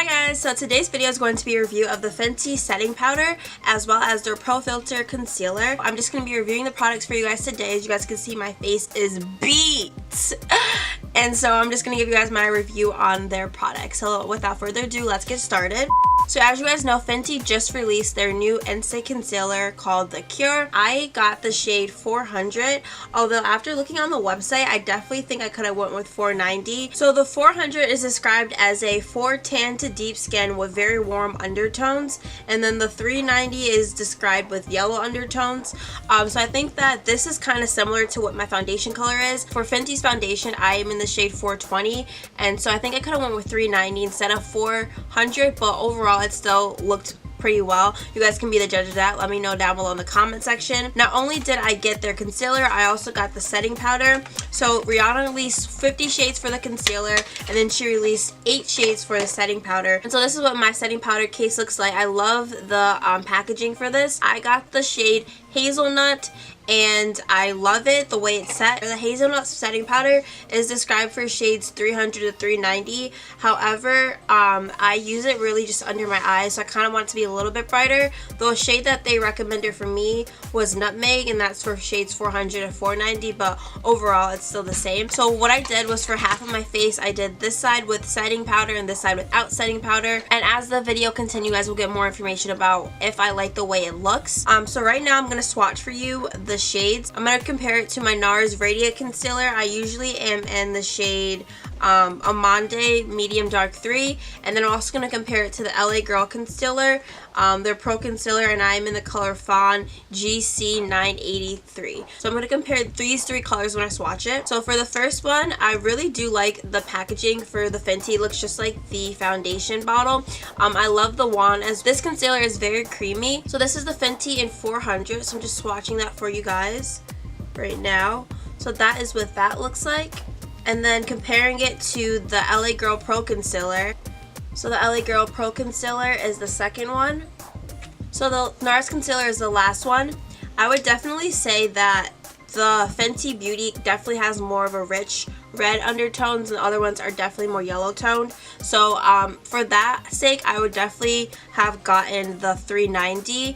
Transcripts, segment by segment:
Hi guys, so today's video is going to be a review of the Fenty setting powder as well as their Pro Filter concealer. I'm just going to be reviewing the products for you guys today. As you guys can see, my face is beat. And so I'm just going to give you guys my review on their products. So without further ado, let's get started. So as you guys know, Fenty just released their new instant concealer called The Cure. I got the shade 400, although after looking on the website, I definitely think I could have went with 490. So the 400 is described as a 4 tan to deep skin with very warm undertones, and then the 390 is described with yellow undertones. So I think that this is kind of similar to what my foundation color is. For Fenty's foundation, I am in the shade 420, and so I think I could have went with 390 instead of 400, but overall it still looked pretty well. You guys can be the judge of that. Let me know down below in the comment section. Not only did I get their concealer, I also got the setting powder. So Rihanna released 50 shades for the concealer, and then she released 8 shades for the setting powder. And so this is what my setting powder case looks like. I love the packaging for this. I got the shade Hazelnut, and I love it the way it's set. The hazelnut setting powder is described for shades 300 to 390. However, I use it really just under my eyes, so I kind of want it to be a little bit brighter. The shade that they recommended for me was Nutmeg, and that's for shades 400 to 490, but overall it's still the same. So what I did was for half of my face, I did this side with setting powder and this side without setting powder. And as the video continues, you guys will get more information about if I like the way it looks. So right now I'm going to swatch for you the shades. I'm going to compare it to my NARS Radiant Concealer. I usually am in the shade Amande Medium Dark 3, and then I'm also going to compare it to the LA Girl Concealer, their Pro Concealer, and I'm in the color Fawn GC983. So I'm going to compare these 3 colors when I swatch it. So for the first one, I really do like the packaging for the Fenty. It looks just like the foundation bottle. I love the wand, as this concealer is very creamy. So this is the Fenty in 400, so I'm just swatching that for you guys right now. So that is what that looks like. And then comparing it to the LA Girl Pro Concealer. So the LA Girl Pro Concealer is the second one. So the NARS Concealer is the last one. I would definitely say that the Fenty Beauty definitely has more of a rich red undertones, and the other ones are definitely more yellow toned. So for that sake, I would definitely have gotten the 390.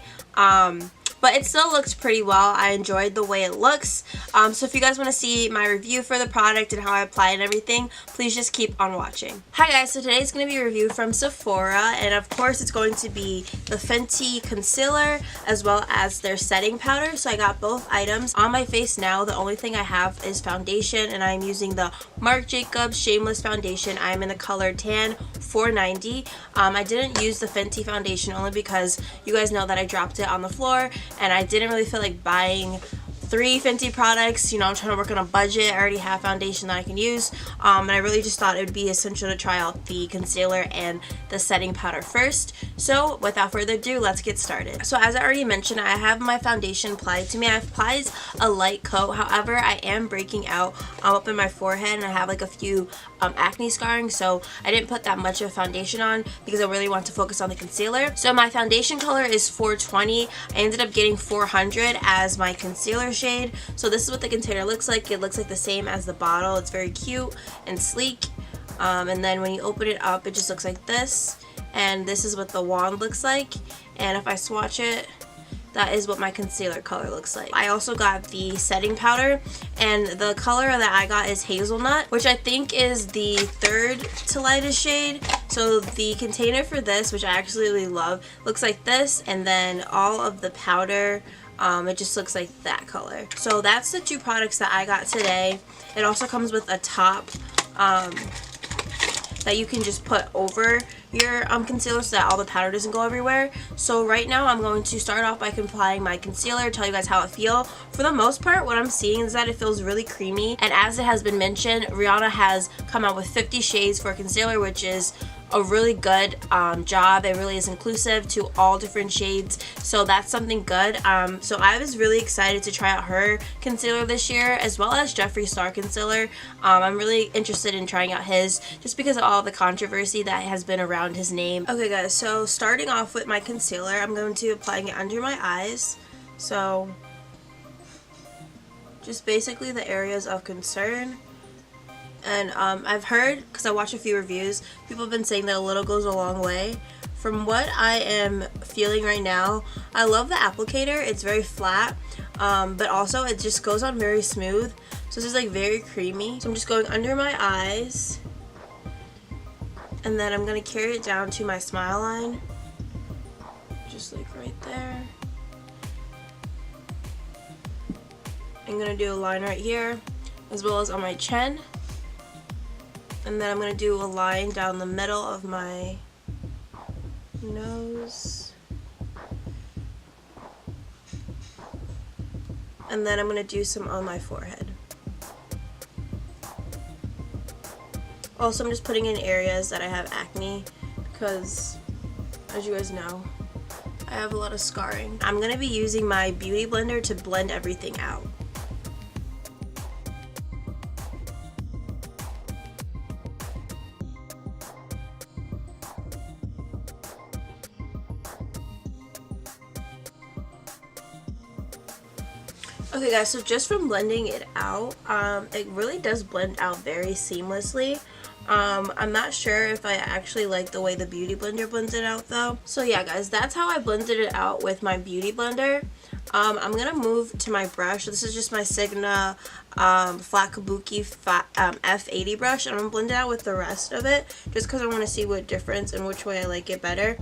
But it still looks pretty well. I enjoyed the way it looks. So if you guys want to see my review for the product and how I apply it and everything, please just keep on watching. Hi guys, so today's going to be a review from Sephora, and of course it's going to be the Fenty concealer as well as their setting powder. So I got both items on my face now. The only thing I have is foundation, and I'm using the Marc Jacobs Shameless Foundation. I'm in the color Tan 490. I didn't use the Fenty foundation only because you guys know that I dropped it on the floor, and I didn't really feel like buying 3 Fenty products. You know, I'm trying to work on a budget. I already have foundation that I can use, and I really just thought it would be essential to try out the concealer and the setting powder first. So without further ado, let's get started. So as I already mentioned, I have my foundation applied to me. I've applied a light coat. However, I am breaking out up in my forehead, and I have like a few acne scarring, so I didn't put that much of foundation on because I really want to focus on the concealer. So my foundation color is 420. I ended up getting 400 as my concealer shade. So this is what the container looks like. It looks like the same as the bottle. It's very cute and sleek, and then when you open it up, it just looks like this, and this is what the wand looks like. And if I swatch it, that is what my concealer color looks like. I also got the setting powder, and the color that I got is Hazelnut, which I think is the 3rd to lightest shade. So the container for this, which I absolutely love, looks like this, and then all of the powder, it just looks like that color. So that's the 2 products that I got today. It also comes with a top that you can just put over your concealer so that all the powder doesn't go everywhere. So right now I'm going to start off by applying my concealer, tell you guys how it feels. For the most part, what I'm seeing is that it feels really creamy, and as it has been mentioned, Rihanna has come out with 50 shades for concealer, which is a really good job. It really is inclusive to all different shades, so that's something good. So I was really excited to try out her concealer this year, as well as Jeffree Star concealer. I'm really interested in trying out his, just because of all the controversy that has been around his name. Okay guys, so starting off with my concealer, I'm going to applying it under my eyes. So just basically the areas of concern. And I've heard, because I watched a few reviews, people have been saying that a little goes a long way. From what I am feeling right now, I love the applicator. It's very flat, but also it just goes on very smooth. So this is like very creamy. So I'm just going under my eyes, and then I'm going to carry it down to my smile line, just like right there. I'm going to do a line right here, as well as on my chin. And then I'm going to do a line down the middle of my nose. And then I'm going to do some on my forehead. Also, I'm just putting in areas that I have acne because, as you guys know, I have a lot of scarring. I'm going to be using my beauty blender to blend everything out. Okay guys, so just from blending it out, it really does blend out very seamlessly. I'm not sure if I actually like the way the beauty blender blends it out though. So yeah guys, that's how I blended it out with my beauty blender. I'm gonna move to my brush. This is just my Sigma flat kabuki F80 brush, and I'm gonna blend it out with the rest of it just because I want to see what difference and which way I like it better.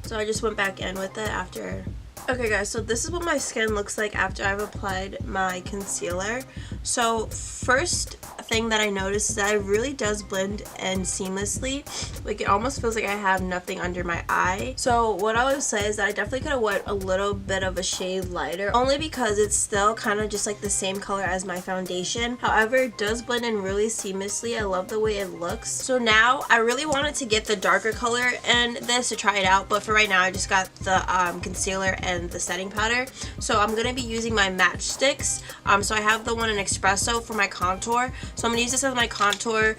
So I just went back in with it after. Okay guys, so this is what my skin looks like after I've applied my concealer. So first thing that I noticed is that it really does blend in seamlessly. Like it almost feels like I have nothing under my eye. So what I would say is that I definitely could have went a little bit of a shade lighter, only because it's still kind of just like the same color as my foundation. However, it does blend in really seamlessly. I love the way it looks. So now I really wanted to get the darker color in this to try it out, but for right now I just got the concealer and the setting powder. So I'm going to be using my matchsticks. So I have the one in Espresso for my contour. So I'm going to use this as my contour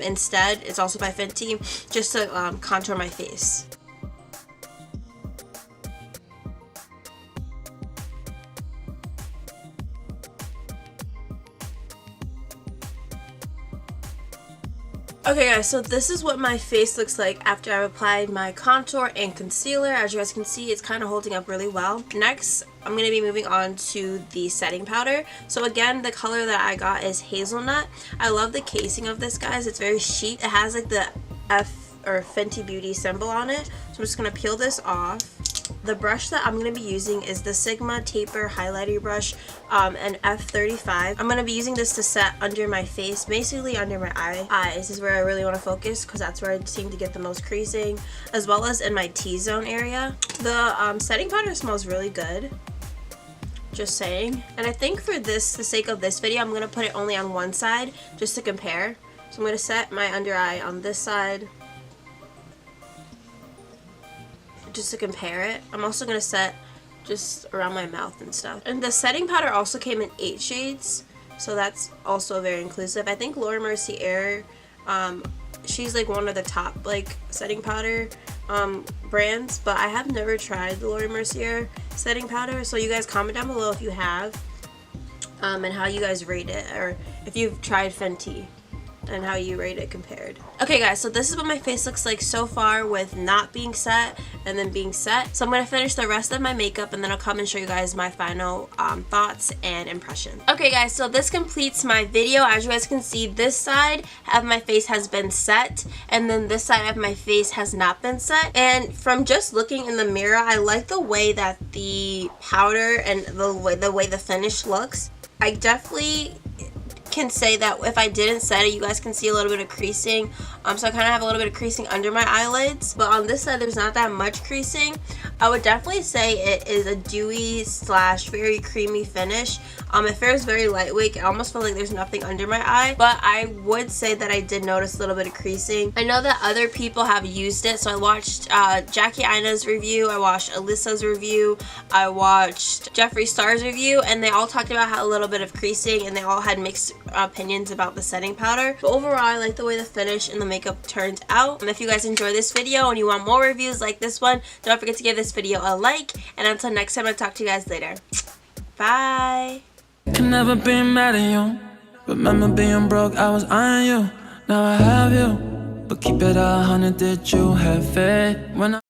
instead. It's also by Fenty, just to contour my face. Okay guys, so this is what my face looks like after I've applied my contour and concealer. As you guys can see, it's kind of holding up really well. Next, I'm going to be moving on to the setting powder. So again, the color that I got is Hazelnut. I love the casing of this, guys. It's very chic. It has like the Fenty Beauty symbol on it. So I'm just going to peel this off. The brush that I'm going to be using is the Sigma Taper Highlighter Brush, an F35. I'm going to be using this to set under my face, basically under my eyes. This is where I really want to focus because that's where I seem to get the most creasing, as well as in my T-zone area. The setting powder smells really good. Just saying. And I think for this, the sake of this video, I'm going to put it only on one side just to compare. So I'm going to set my under eye on this side, just to compare it. I'm also going to set just around my mouth and stuff. And the setting powder also came in 8 shades, so that's also very inclusive. I think Laura Mercier, she's like one of the top like setting powder brands, but I have never tried the Laura Mercier setting powder, so you guys comment down below if you have, and how you guys rate it, or if you've tried Fenty and how you rate it compared. Okay guys, so this is what my face looks like so far with not being set and then being set. So I'm going to finish the rest of my makeup and then I'll come and show you guys my final thoughts and impressions. Okay guys, so this completes my video. As you guys can see, this side of my face has been set and then this side of my face has not been set. And from just looking in the mirror, I like the way that the powder and the way the finish looks. I definitely can say that if I didn't set it, you guys can see a little bit of creasing, so I kind of have a little bit of creasing under my eyelids, but on this side there's not that much creasing. I would definitely say it is a dewy / very creamy finish. It feels very lightweight. I almost feel like there's nothing under my eye, but I would say that I did notice a little bit of creasing. I know that other people have used it, so I watched Jackie Aina's review, I watched Alyssa's review, I watched Jeffree Star's review, and they all talked about how a little bit of creasing, and they all had mixed opinions about the setting powder. But overall, I like the way the finish and the makeup turns out. And if you guys enjoy this video and you want more reviews like this one, don't forget to give this video a like. And until next time, I'll talk to you guys later. Bye. Can never be mad at you. Remember being broke, I was eyeing you. Now I have you. But keep it 100, did you have faith when